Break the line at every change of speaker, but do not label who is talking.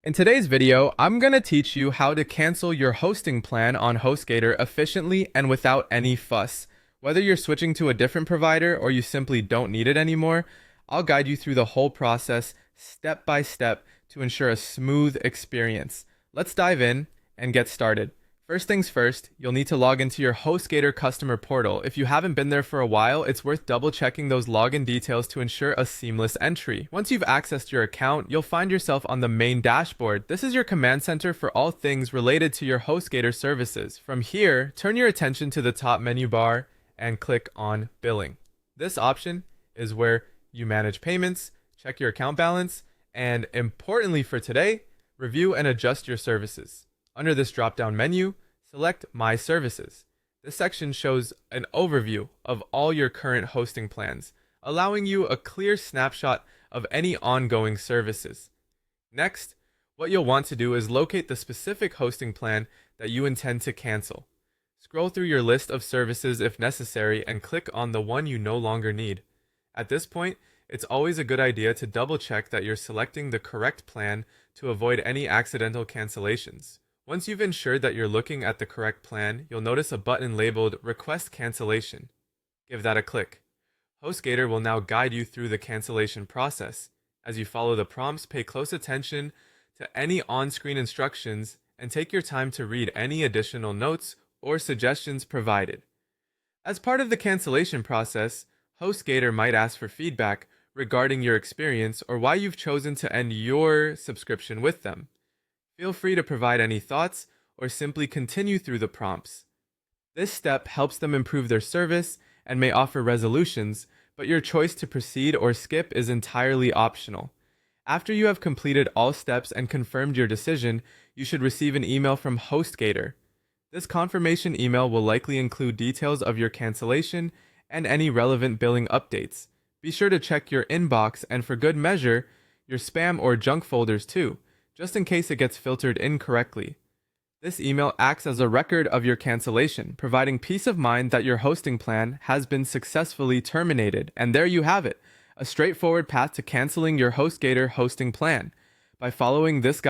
In today's video, I'm going to teach you how to cancel your hosting plan on HostGator efficiently and without any fuss. Whether you're switching to a different provider or you simply don't need it anymore, I'll guide you through the whole process step by step to ensure a smooth experience. Let's dive in and get started. First things first, you'll need to log into your HostGator customer portal. If you haven't been there for a while, it's worth double checking those login details to ensure a seamless entry. Once you've accessed your account, you'll find yourself on the main dashboard. This is your command center for all things related to your HostGator services. From here, turn your attention to the top menu bar and click on Billing. This option is where you manage payments, check your account balance, and importantly for today, review and adjust your services. Under this drop-down menu, select My Services. This section shows an overview of all your current hosting plans, allowing you a clear snapshot of any ongoing services. Next, what you'll want to do is locate the specific hosting plan that you intend to cancel. Scroll through your list of services if necessary and click on the one you no longer need. At this point, it's always a good idea to double-check that you're selecting the correct plan to avoid any accidental cancellations. Once you've ensured that you're looking at the correct plan, you'll notice a button labeled Request Cancellation. Give that a click. HostGator will now guide you through the cancellation process. As you follow the prompts, pay close attention to any on-screen instructions and take your time to read any additional notes or suggestions provided. As part of the cancellation process, HostGator might ask for feedback regarding your experience or why you've chosen to end your subscription with them. Feel free to provide any thoughts or simply continue through the prompts. This step helps them improve their service and may offer resolutions, but your choice to proceed or skip is entirely optional. After you have completed all steps and confirmed your decision, you should receive an email from HostGator. This confirmation email will likely include details of your cancellation and any relevant billing updates. Be sure to check your inbox and, for good measure, your spam or junk folders too, just in case it gets filtered incorrectly. This email acts as a record of your cancellation, providing peace of mind that your hosting plan has been successfully terminated. And there you have it, a straightforward path to canceling your HostGator hosting plan. By following this guide,